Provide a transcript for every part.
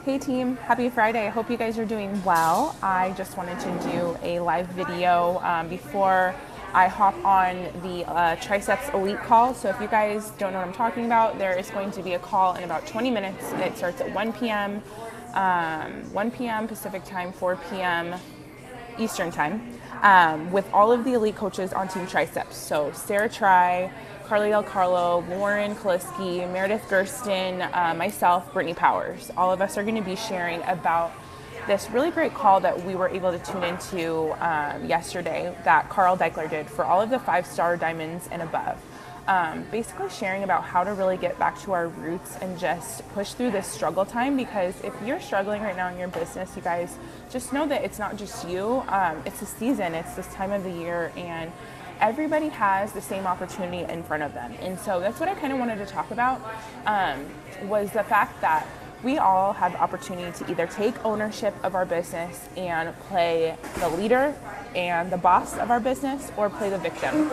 Hey team, happy Friday. I hope you guys are doing well. I just wanted to do a live video before I hop on the Triceps Elite call. So if you guys don't know what I'm talking about, there is going to be a call in about 20 minutes. It starts at 1 p.m. 1 p.m. Pacific time, 4 p.m. Eastern time, with all of the elite coaches on Team Triceps. So Sarah Tri, Carly Del Carlo, Lauren Kaliski, Meredith Gersten, myself, Brittany Powers. All of us are going to be sharing about this really great call that we were able to tune into yesterday that Carl Deichler did for all of the 5-star diamonds and above. Basically sharing about how to really get back to our roots and just push through this struggle time, because if you're struggling right now in your business, you guys just know that it's not just you, it's a season, it's this time of the year, and everybody has the same opportunity in front of them. And so that's what I kind of wanted to talk about, was the fact that we all have the opportunity to either take ownership of our business and play the leader and the boss of our business, or play the victim.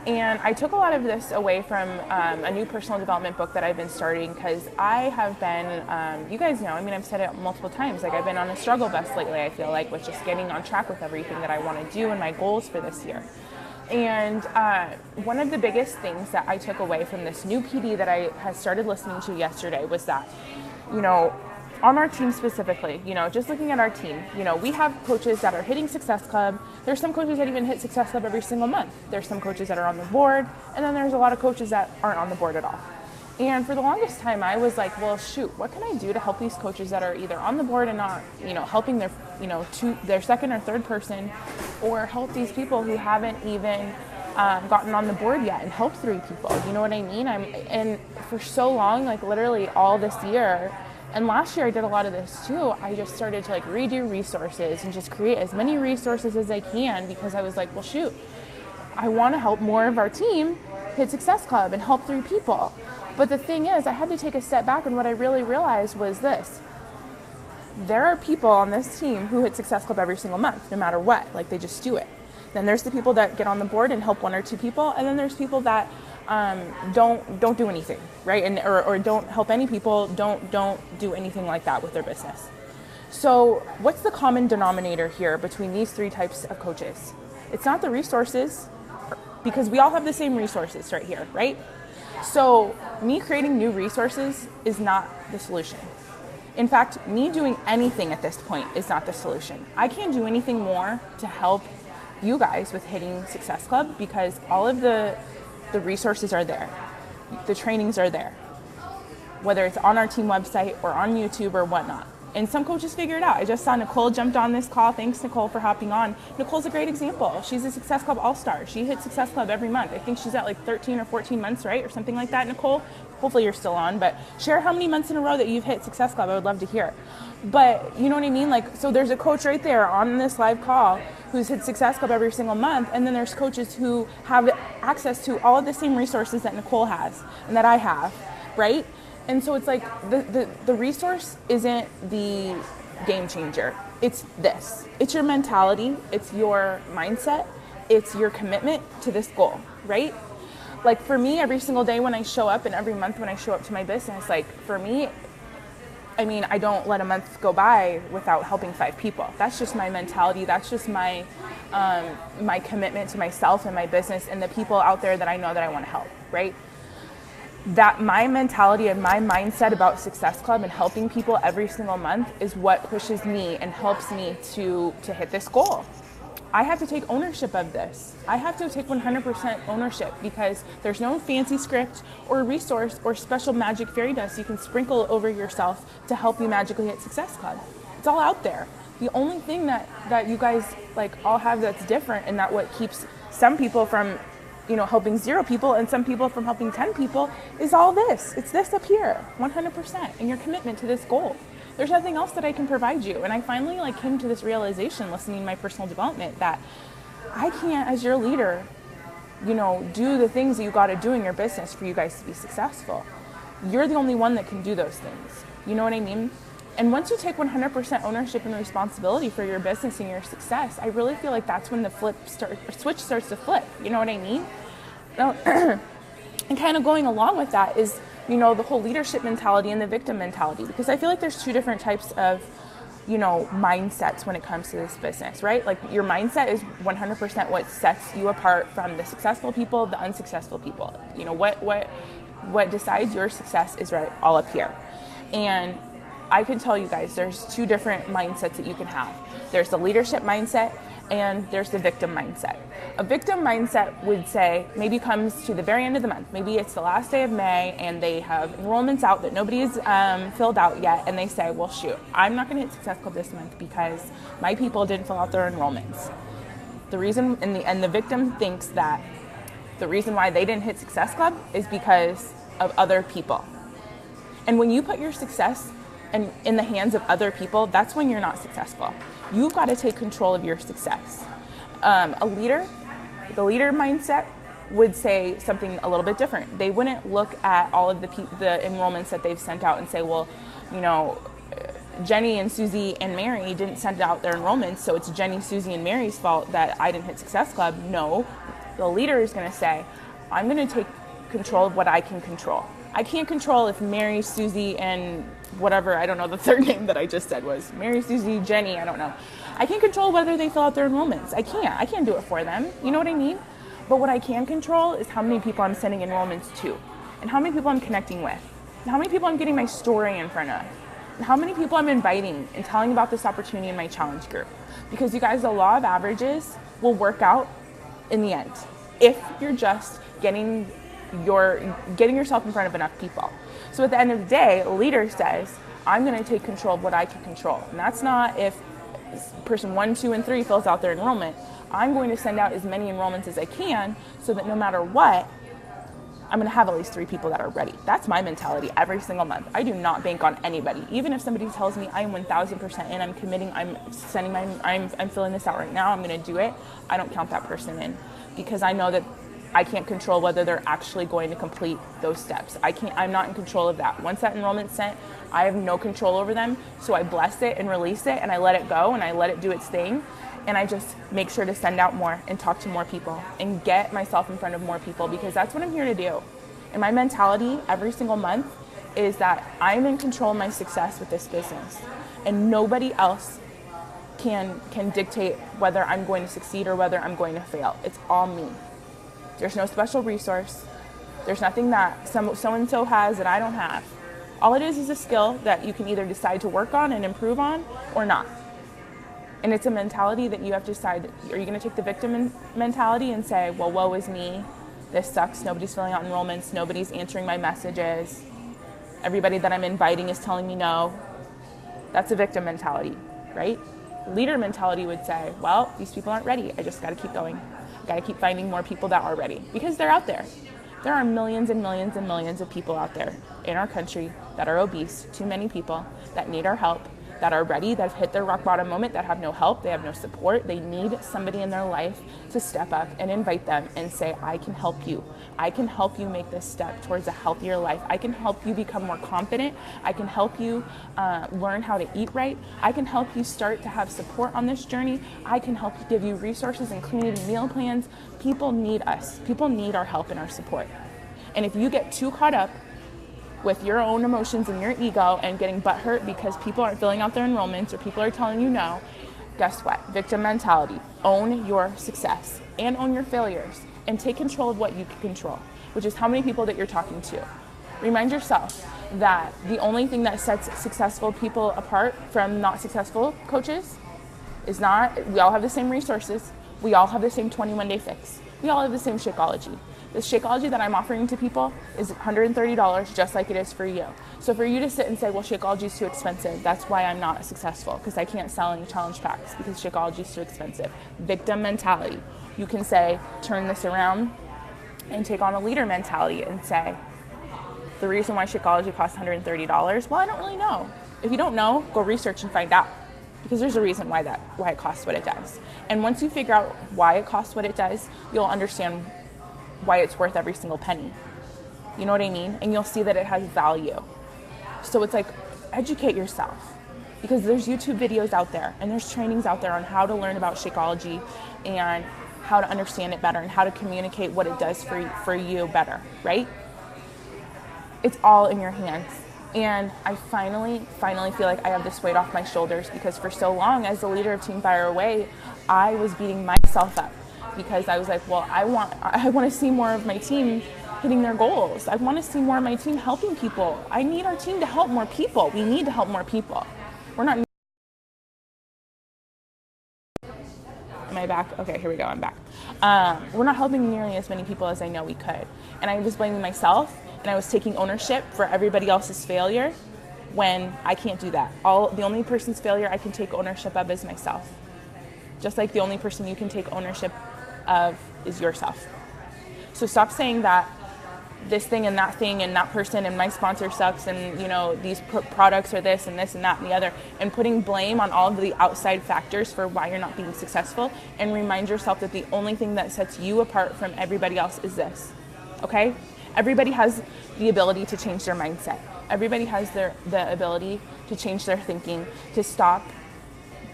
And I took a lot of this away from a new personal development book that I've been starting, because I have been, you guys know, I mean, I've said it multiple times, like I've been on a struggle bus lately, I feel like, with just getting on track with everything that I want to do and my goals for this year. And one of the biggest things that I took away from this new PD that I had started listening to yesterday was that, you know, on our team specifically, you know, just looking at our team, you know, we have coaches that are hitting Success Club. There's some coaches that even hit Success Club every single month. There's some coaches that are on the board, and then there's a lot of coaches that aren't on the board at all. And for the longest time, I was like, well, shoot, what can I do to help these coaches that are either on the board and not, you know, helping their, you know, their second or third person, or help these people who haven't even gotten on the board yet and help 3 people. You know what I mean? And for so long, like literally all this year, and last year I did a lot of this too, I just started to like redo resources and just create as many resources as I can, because I was like, well, shoot, I want to help more of our team hit Success Club and help 3 people. But the thing is, I had to take a step back, and what I really realized was this. There are people on this team who hit Success Club every single month, no matter what, like they just do it. Then there's the people that get on the board and help 1 or 2 people, and then there's people that don't do anything, right? And or don't help any people, don't do anything like that with their business. So what's the common denominator here between these 3 types of coaches? It's not the resources, because we all have the same resources right here, right? So me creating new resources is not the solution. In fact, me doing anything at this point is not the solution. I can't do anything more to help you guys with hitting Success Club, because all of the resources are there. The trainings are there, whether it's on our team website or on YouTube or whatnot. And some coaches figure it out. I just saw Nicole jumped on this call. Thanks, Nicole, for hopping on. Nicole's a great example. She's a Success Club All-Star. She hits Success Club every month. I think she's at like 13 or 14 months, right? Or something like that, Nicole. Hopefully you're still on, but share how many months in a row that you've hit Success Club. I would love to hear. But you know what I mean? Like, so there's a coach right there on this live call who's hit Success Club every single month, and then there's coaches who have access to all of the same resources that Nicole has and that I have, right? And so it's like the resource isn't the game changer. It's this. It's your mentality. It's your mindset. It's your commitment to this goal, right? Like for me, every single day when I show up, and every month when I show up to my business, like for me, I mean, I don't let a month go by without helping 5 people. That's just my mentality. That's just my my commitment to myself and my business and the people out there that I know that I want to help, right? That my mentality and my mindset about Success Club and helping people every single month is what pushes me and helps me to hit this goal. I have to take ownership of this. I have to take 100% ownership, because there's no fancy script or resource or special magic fairy dust you can sprinkle over yourself to help you magically hit Success Club. It's all out there. The only thing that you guys like all have that's different, and that what keeps some people from, you know, helping 0 people and some people from helping 10 people is all this. It's this up here, 100%, and your commitment to this goal. There's nothing else that I can provide you. And I finally like came to this realization listening to my personal development that I can't, as your leader, you know, do the things that you got to do in your business for you guys to be successful. You're the only one that can do those things. You know what I mean? And once you take 100% ownership and responsibility for your business and your success, I really feel like that's when the switch starts to flip. You know what I mean? And kind of going along with that is the whole leadership mentality and the victim mentality, because I feel like there's two different types of, mindsets when it comes to this business, right? Like your mindset is 100% what sets you apart from the successful people, the unsuccessful people. What decides your success is right all up here. And I can tell you guys, there's two different mindsets that you can have. There's the leadership mindset and there's the victim mindset. A victim mindset would say, maybe comes to the very end of the month. Maybe it's the last day of May and they have enrollments out that nobody's filled out yet. And they say, well, shoot, I'm not going to hit Success Club this month because my people didn't fill out their enrollments. The reason, and the victim thinks that the reason why they didn't hit Success Club is because of other people. And when you put your success in the hands of other people, that's when you're not successful. You've got to take control of your success. The leader mindset would say something a little bit different. They wouldn't look at all of the enrollments that they've sent out and say, well, Jenny and Susie and Mary didn't send out their enrollments, so it's Jenny, Susie, and Mary's fault that I didn't hit Success Club. No, the leader is going to say, I'm going to take control of what I can control. I can't control if Mary, Susie, and whatever, I don't know, the third name that I just said was Mary, Susie, Jenny, I don't know. I can't control whether they fill out their enrollments. I can't do it for them. You know what I mean? But what I can control is how many people I'm sending enrollments to, and how many people I'm connecting with, and how many people I'm getting my story in front of, and how many people I'm inviting and telling about this opportunity in my challenge group. Because you guys, the law of averages will work out in the end if you're just getting yourself in front of enough people. So at the end of the day, a leader says, I'm going to take control of what I can control. And that's not if person 1, 2, and 3 fills out their enrollment. I'm going to send out as many enrollments as I can so that no matter what, I'm going to have at least 3 people that are ready. That's my mentality every single month. I do not bank on anybody. Even if somebody tells me I am 1,000% in, I'm committing, I'm filling this out right now, I'm going to do it, I don't count that person in, because I know that I can't control whether they're actually going to complete those steps. I'm not in control of that. Once that enrollment's sent, I have no control over them. So I bless it and release it and I let it go and I let it do its thing. And I just make sure to send out more and talk to more people and get myself in front of more people, because that's what I'm here to do. And my mentality every single month is that I'm in control of my success with this business, and nobody else can dictate whether I'm going to succeed or whether I'm going to fail. It's all me. There's no special resource. There's nothing that so-and-so has that I don't have. All it is a skill that you can either decide to work on and improve on or not. And it's a mentality that you have to decide, are you going to take the victim mentality and say, well, woe is me, this sucks, nobody's filling out enrollments, nobody's answering my messages, everybody that I'm inviting is telling me no. That's a victim mentality, right? Leader mentality would say, well, these people aren't ready, I just got to keep going. Got to keep finding more people that are ready, because they're out there. There are millions and millions and millions of people out there in our country that are obese, too many people that need our help, that are ready, that have hit their rock bottom moment, that have no help, they have no support. They need somebody in their life to step up and invite them and say, I can help you. I can help you make this step towards a healthier life. I can help you become more confident. I can help you learn how to eat right. I can help you start to have support on this journey. I can help you, give you resources and community meal plans. People need us. People need our help and our support. And if you get too caught up with your own emotions and your ego and getting butthurt because people aren't filling out their enrollments or people are telling you no, guess what? Victim mentality. Own your success and own your failures and take control of what you can control, which is how many people that you're talking to. Remind yourself that the only thing that sets successful people apart from not successful coaches is not, we all have the same resources. We all have the same 21-day fix. We all have the same Shakeology. The Shakeology that I'm offering to people is $130, just like it is for you. So for you to sit and say, well, Shakeology is too expensive, that's why I'm not successful, because I can't sell any challenge packs because Shakeology is too expensive. Victim mentality. You can say, turn this around and take on a leader mentality and say, the reason why Shakeology costs $130, well, I don't really know. If you don't know, go research and find out, because there's a reason why it costs what it does. And once you figure out why it costs what it does, you'll understand why it's worth every single penny. You know what I mean? And you'll see that it has value. So it's like, educate yourself, because there's YouTube videos out there and there's trainings out there on how to learn about Shakeology and how to understand it better and how to communicate what it does for you better, right? It's all in your hands. And I finally feel like I have this weight off my shoulders, because for so long as the leader of Team Fire Away, I was beating myself up because I was like, well, I want to see more of my team hitting their goals. I want to see more of my team helping people. I need our team to help more people. We need to help more people. We're not. Am I back? Okay, here we go. I'm back. We're not helping nearly as many people as I know we could. And I was blaming myself, and I was taking ownership for everybody else's failure when I can't do that. The only person's failure I can take ownership of is myself. Just like the only person you can take ownership of is yourself. So stop saying that this thing and that person and my sponsor sucks and these products are this and that and the other, and putting blame on all of the outside factors for why you're not being successful, and remind yourself that the only thing that sets you apart from everybody else is this. Okay? Everybody has the ability to change their mindset. Everybody has the ability to change their thinking, to stop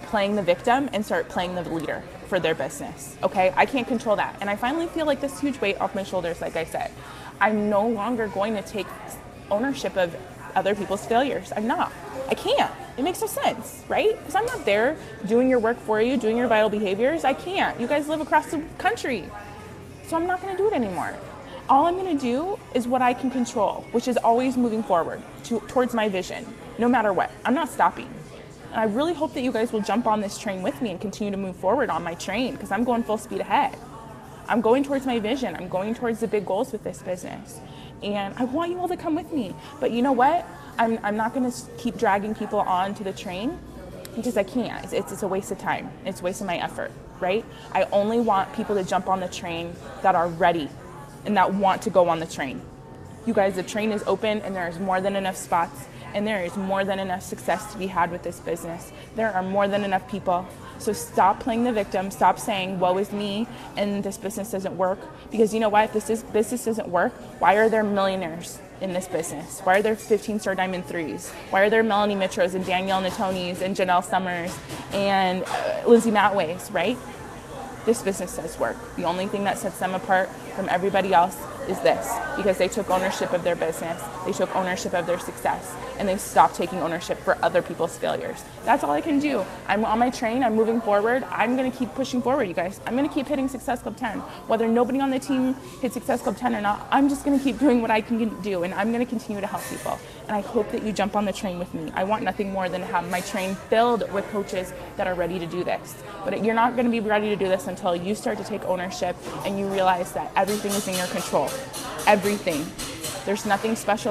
playing the victim and start playing the leader for their business. Okay? I can't control that. And I finally feel like this huge weight off my shoulders, like I said. I'm no longer going to take ownership of other people's failures. I'm not. I can't. It makes no sense, right? Because I'm not there doing your work for you, doing your vital behaviors. I can't. You guys live across the country. So I'm not going to do it anymore. All I'm going to do is what I can control, which is always moving forward towards my vision, no matter what. I'm not stopping. And I really hope that you guys will jump on this train with me and continue to move forward on my train, because I'm going full speed ahead. I'm going towards my vision. I'm going towards the big goals with this business. And I want you all to come with me. But you know what? I'm not going to keep dragging people on to the train, because I can't. It's a waste of time. It's a waste of my effort, right? I only want people to jump on the train that are ready and that want to go on the train. You guys, the train is open, and there is more than enough spots, and there is more than enough success to be had with this business. There are more than enough people. So stop playing the victim. Stop saying, woe is me, and this business doesn't work. Because you know what? If this business doesn't work, why are there millionaires in this business? Why are there 15-star Diamond 3s? Why are there Melanie Mitros and Danielle Natonis and Janelle Summers and Lindsay Matways, right? This business does work. The only thing that sets them apart from everybody else is this, because they took ownership of their business, they took ownership of their success, and they stopped taking ownership for other people's failures. That's all I can do. I'm on my train, I'm moving forward, I'm gonna keep pushing forward, you guys. I'm gonna keep hitting Success Club 10. Whether nobody on the team hits Success Club 10 or not, I'm just gonna keep doing what I can do, and I'm gonna continue to help people. And I hope that you jump on the train with me. I want nothing more than to have my train filled with coaches that are ready to do this. But you're not gonna be ready to do this until you start to take ownership and you realize that everything is in your control. Everything. There's nothing special